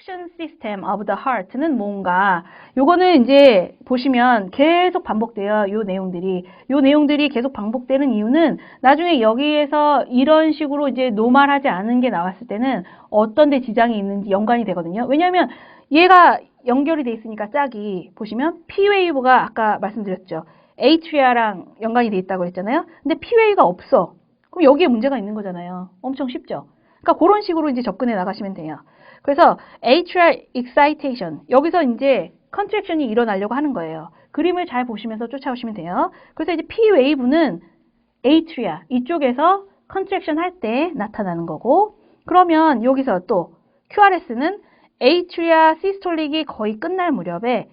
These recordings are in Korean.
conduction system of the heart는 뭔가, 요거는 이제 보시면 계속 반복돼요. 요 내용들이 계속 반복되는 이유는 나중에 여기에서 이런 식으로 이제 노말하지 않은 게 나왔을 때는 어떤 데 지장이 있는지 연관이 되거든요. 왜냐하면 얘가 연결이 돼 있으니까 짝이 보시면 P웨이브가 아까 말씀드렸죠. H랑 연관이 돼 있다고 했잖아요. 근데 P웨이브가 없어. 그럼 여기에 문제가 있는 거잖아요. 엄청 쉽죠. 그러니까 그런 식으로 이제 접근해 나가시면 돼요. 그래서 atrial excitation, 여기서 이제 컨트랙션이 일어나려고 하는 거예요. 그림을 잘 보시면서 쫓아오시면 돼요. 그래서 이제 P 웨이브는 atria 이쪽에서 컨트랙션 할 때 나타나는 거고, 그러면 여기서 또 QRS는 atria systolic이 거의 끝날 무렵에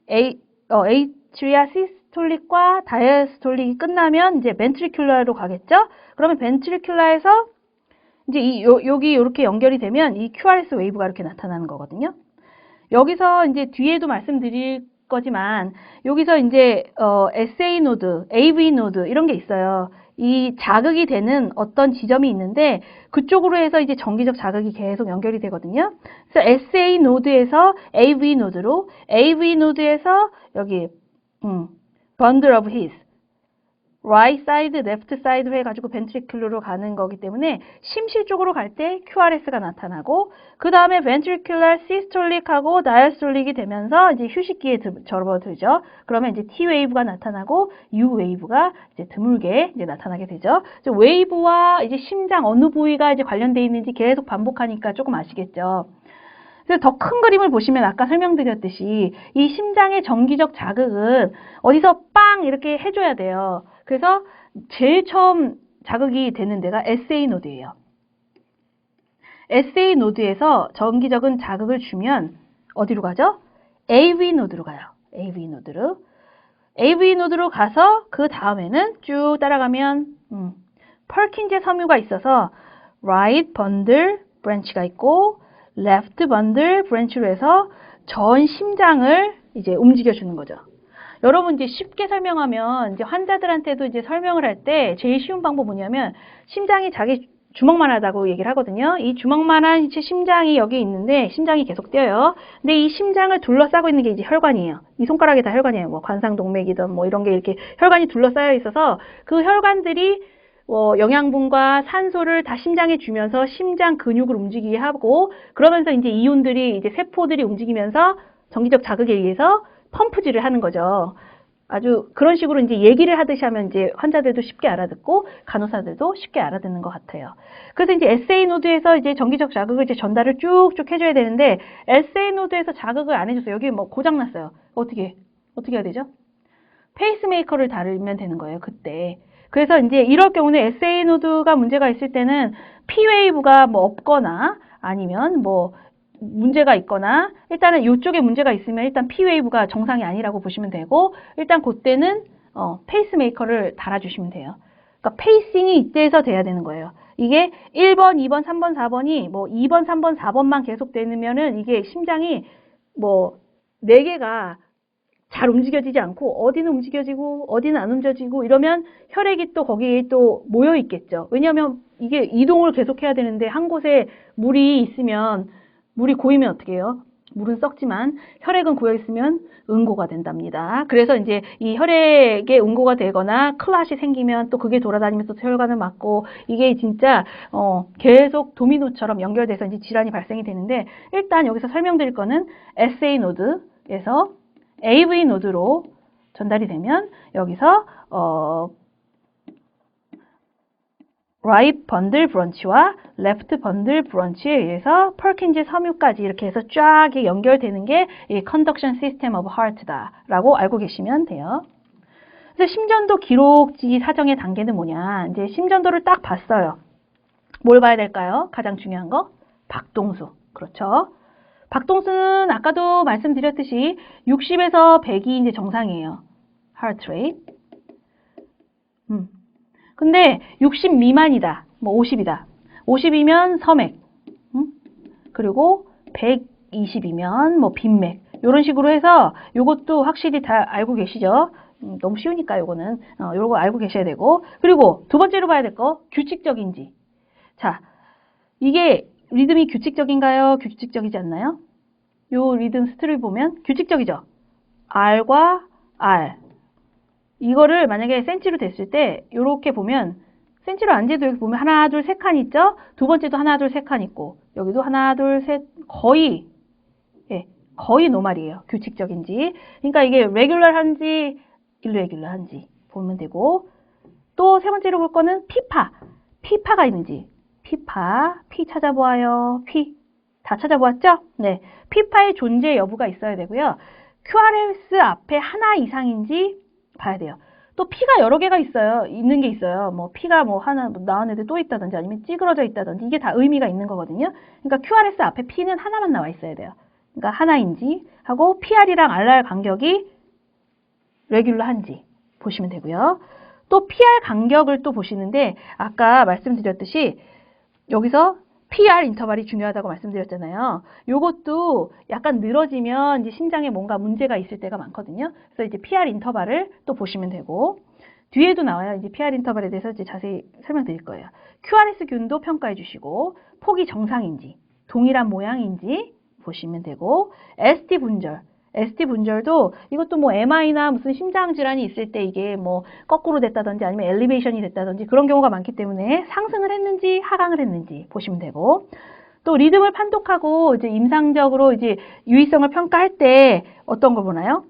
atria systolic과 diastolic이 끝나면 이제 ventricular로 가겠죠? 그러면 ventricular에서 이제 여기 이렇게 연결이 되면 이 QRS 웨이브가 이렇게 나타나는 거거든요. 여기서 이제 뒤에도 말씀드릴 거지만 여기서 이제 SA 노드, AV 노드 이런 게 있어요. 이 자극이 되는 어떤 지점이 있는데 그쪽으로 해서 이제 정기적 자극이 계속 연결이 되거든요. 그래서 SA 노드에서 AV 노드로, AV 노드에서 여기 bundle of his right side, left side로 해가지고 ventricular로 가는 거기 때문에 심실 쪽으로 갈 때 QRS가 나타나고, 그 다음에 ventricular systolic하고 diastolic이 되면서 이제 휴식기에 접어들죠. 그러면 이제 T 웨이브가 나타나고 U 웨이브가 이제 드물게 이제 나타나게 되죠. 웨이브와 이제 심장 어느 부위가 이제 관련되어 있는지 계속 반복하니까 조금 아시겠죠. 그래서 더 큰 그림을 보시면 아까 설명드렸듯이 이 심장의 정기적 자극은 어디서 빵 이렇게 해줘야 돼요. 그래서 제일 처음 자극이 되는 데가 SA 노드예요. SA 노드에서 정기적인 자극을 주면 어디로 가죠? AV 노드로 가요. AV 노드로. AV 노드로 가서 그 다음에는 쭉 따라가면 펄킨제 섬유가 있어서 right bundle branch가 있고 left bundle branch로 해서 전 심장을 이제 움직여주는 거죠. 여러분 이제 쉽게 설명하면 이제 환자들한테도 이제 설명을 할 때 제일 쉬운 방법 뭐냐면 심장이 자기 주먹만하다고 얘기를 하거든요. 이 주먹만한 심장이 여기 있는데 심장이 계속 뛰어요. 근데 이 심장을 둘러싸고 있는 게 이제 혈관이에요. 이 손가락이 다 혈관이에요. 뭐 관상동맥이든 뭐 이런 게 이렇게 혈관이 둘러싸여 있어서 그 혈관들이 영양분과 산소를 다 심장에 주면서 심장 근육을 움직이게 하고, 그러면서 이제 이온들이 이제 세포들이 움직이면서 정기적 자극에 의해서 펌프질을 하는 거죠. 아주 그런 식으로 이제 얘기를 하듯이 하면 이제 환자들도 쉽게 알아듣고 간호사들도 쉽게 알아듣는 것 같아요. 그래서 이제 SA 노드에서 이제 정기적 자극을 이제 전달을 쭉쭉 해줘야 되는데 SA 노드에서 자극을 안 해줘서 여기 뭐 고장 났어요. 어떻게 해야 되죠? 페이스메이커를 달으면 되는 거예요, 그때. 그래서 이제 이럴 경우는 SA 노드가 문제가 있을 때는 P 웨이브가 뭐 없거나 아니면 뭐 문제가 있거나, 일단은 이쪽에 문제가 있으면 일단 P 웨이브가 정상이 아니라고 보시면 되고, 일단 그때는 페이스메이커를 달아주시면 돼요. 그러니까 페이싱이 이때에서 돼야 되는 거예요. 이게 1번, 2번, 3번, 4번이 뭐 2번, 3번, 4번만 계속 되면은 이게 심장이 뭐 4개가 잘 움직여지지 않고 어디는 움직여지고 어디는 안 움직여지고 이러면 혈액이 또 거기에 또 모여 있겠죠. 왜냐하면 이게 이동을 계속 해야 되는데 한 곳에 물이 있으면, 물이 고이면 어떻게 해요? 물은 썩지만 혈액은 고여 있으면 응고가 된답니다. 그래서 이제 이 혈액에 응고가 되거나 클롯이 생기면 또 그게 돌아다니면서 혈관을 막고, 이게 진짜 계속 도미노처럼 연결돼서 이제 질환이 발생이 되는데, 일단 여기서 설명드릴 거는 SA 노드에서 AV 노드로 전달이 되면 여기서 right bundle branch와 left bundle branch에 의해서 펄킨즈 섬유까지 이렇게 해서 쫙 연결되는 게 이 conduction system of heart다라고 알고 계시면 돼요. 그래서 심전도 기록지 사정의 단계는 뭐냐? 이제 심전도를 딱 봤어요. 뭘 봐야 될까요? 가장 중요한 거? 박동수. 그렇죠? 박동수는 아까도 말씀드렸듯이 60에서 100이 이제 정상이에요. heart rate. 근데 60 미만이다. 뭐 50이다. 50이면 서맥. 그리고 120이면 뭐 빈맥. 이런 식으로 해서 요것도 확실히 다 알고 계시죠? 너무 쉬우니까 요거는 요거 알고 계셔야 되고. 그리고 두 번째로 봐야 될 거 규칙적인지. 자, 이게 리듬이 규칙적인가요? 규칙적이지 않나요? 요 리듬 스트를 보면 규칙적이죠? R과 R. 이거를 만약에 센치로 됐을 때 요렇게 보면 센치로 안 재도 여기 보면 하나, 둘, 세 칸 있죠? 두 번째도 하나, 둘, 세 칸 있고 여기도 하나, 둘, 셋 거의 거의 노말이에요. 규칙적인지. 그러니까 이게 레귤러한지 일레귤러한지 보면 되고 또 세 번째로 볼 거는 피파. 피파가 있는지. 피파. 피 찾아보아요. 피. 다 찾아보았죠? 네. 피파의 존재 여부가 있어야 되고요. QRS 앞에 하나 이상인지 봐야 돼요. 또 피가 여러 개가 있어요. 있는 게 있어요. 뭐 피가 뭐 하나 나온 애들 또 있다든지 아니면 찌그러져 있다든지 이게 다 의미가 있는 거거든요. 그러니까 QRS 앞에 P는 하나만 나와 있어야 돼요. 그러니까 하나인지 하고 PR이랑 RR 간격이 레귤러한지 보시면 되고요. 또 PR 간격을 또 보시는데 아까 말씀드렸듯이 여기서 PR 인터벌이 중요하다고 말씀드렸잖아요. 요것도 약간 늘어지면 이제 심장에 뭔가 문제가 있을 때가 많거든요. 그래서 이제 PR 인터벌을 또 보시면 되고 뒤에도 나와요. 이제 PR 인터벌에 대해서 이제 자세히 설명드릴 거예요. QRS 균도 평가해 주시고 폭이 정상인지 동일한 모양인지 보시면 되고 ST 분절. ST 분절도 이것도 뭐 MI나 무슨 심장 질환이 있을 때 이게 뭐 거꾸로 됐다든지 아니면 엘리베이션이 됐다든지 그런 경우가 많기 때문에 상승을 했는지 하강을 했는지 보시면 되고 또 리듬을 판독하고 이제 임상적으로 이제 유의성을 평가할 때 어떤 걸 보나요?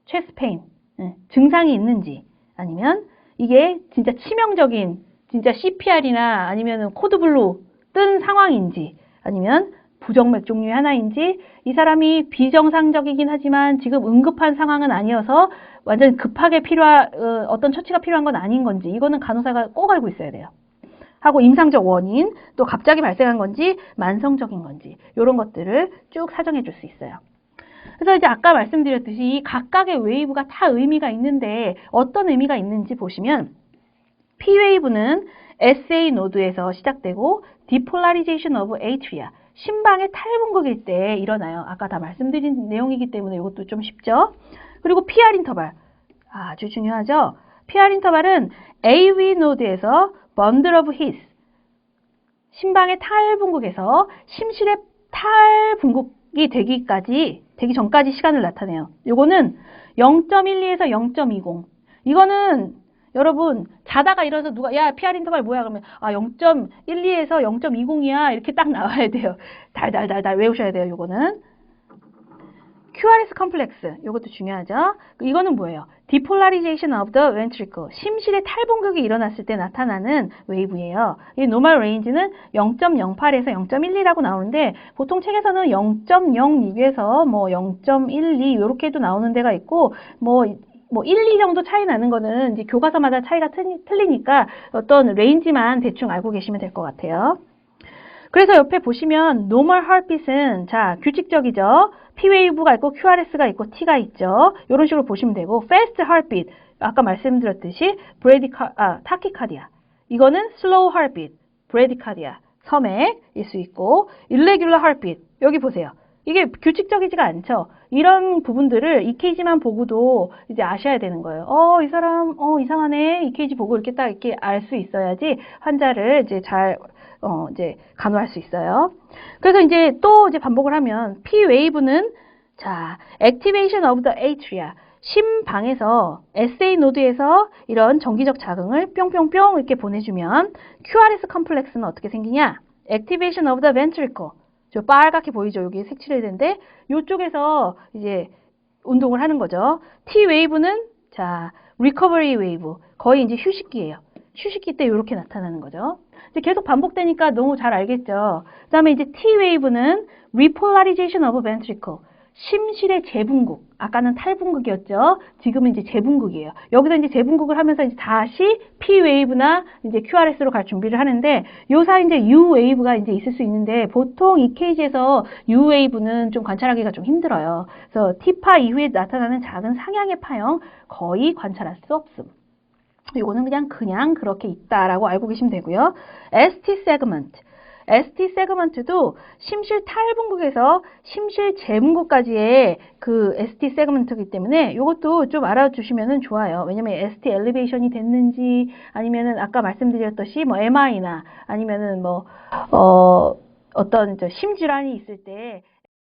체스트 페인, 증상이 있는지 아니면 이게 진짜 치명적인 진짜 CPR이나 아니면 코드블루 뜬 상황인지 아니면 부정맥 종류의 하나인지 이 사람이 비정상적이긴 하지만 지금 응급한 상황은 아니어서 완전 급하게 필요한 어떤 처치가 필요한 건 아닌 건지 이거는 간호사가 꼭 알고 있어야 돼요. 하고 임상적 원인 또 갑자기 발생한 건지 만성적인 건지 이런 것들을 쭉 사정해 줄 수 있어요. 그래서 이제 아까 말씀드렸듯이 이 각각의 웨이브가 다 의미가 있는데 어떤 의미가 있는지 보시면 P 웨이브는 SA 노드에서 시작되고 Depolarization of Atria 심방의 탈분극일 때 일어나요. 아까 다 말씀드린 내용이기 때문에 이것도 좀 쉽죠. 그리고 PR 인터벌 아주 중요하죠. PR 인터벌은 AV 노드에서 bundle of his 심방의 탈분극에서 심실의 탈분극이 되기 전까지 시간을 나타내요. 요거는 0.12에서 0.20 이거는 여러분 자다가 일어나서 누가 야 PR 인터벌 뭐야 그러면 아 0.12에서 0.20이야 이렇게 딱 나와야 돼요. 달달달달 외우셔야 돼요. 요거는 QRS 컴플렉스 요것도 중요하죠. 이거는 뭐예요? Depolarization of the ventricle 심실의 탈분극이 일어났을 때 나타나는 웨이브예요. 이 normal range는 0.08에서 0.12라고 나오는데 보통 책에서는 0.06에서 뭐 0.12 이렇게도 나오는 데가 있고 뭐 1, 2 정도 차이 나는 거는 이제 교과서마다 차이가 틀리니까 어떤 레인지만 대충 알고 계시면 될 것 같아요. 그래서 옆에 보시면 normal heartbeat은 자 규칙적이죠. P 웨이브가 있고 QRS가 있고 T가 있죠. 이런 식으로 보시면 되고 fast heartbeat 아까 말씀드렸듯이 타키카디아 이거는 slow heartbeat 브레디카디아 섬액일 수 있고 irregular heartbeat 여기 보세요. 이게 규칙적이지가 않죠. 이런 부분들을 EKG만 보고도 이제 아셔야 되는 거예요. 이 사람, 이상하네. EKG 보고 이렇게 딱 이렇게 알 수 있어야지 환자를 이제 잘, 이제 간호할 수 있어요. 그래서 이제 또 이제 반복을 하면 P 웨이브는 자, activation of the atria. 심방에서 SA 노드에서 이런 정기적 자극을 뿅뿅뿅 이렇게 보내주면 QRS 컴플렉스는 어떻게 생기냐? activation of the ventricle. 저 빨갛게 보이죠? 여기 색칠해야 되는데 이쪽에서 이제 운동을 하는 거죠. T 웨이브는 자 리커버리 웨이브 거의 이제 휴식기예요. 휴식기 때 이렇게 나타나는 거죠. 이제 계속 반복되니까 너무 잘 알겠죠. 그다음에 이제 T 웨이브는 repolarization of ventricle 심실의 재분극. 아까는 탈분극이었죠. 지금은 이제 재분극이에요. 여기서 이제 재분극을 하면서 이제 다시 P 웨이브나 이제 QRS로 갈 준비를 하는데 요 사이 이제 U 웨이브가 이제 있을 수 있는데 보통 EKG에서 U 웨이브는 좀 관찰하기가 좀 힘들어요. 그래서 T파 이후에 나타나는 작은 상향의 파형 거의 관찰할 수 없음. 요거는 그냥 그렇게 있다라고 알고 계시면 되고요. ST 세그먼트. ST 세그먼트도 심실 탈분극에서 심실 재분극까지의 그 ST 세그먼트이기 때문에 이것도 좀 알아주시면 좋아요. 왜냐면 ST 엘리베이션이 됐는지 아니면은 아까 말씀드렸듯이 뭐 MI나 아니면은 뭐 어떤 심질환이 있을 때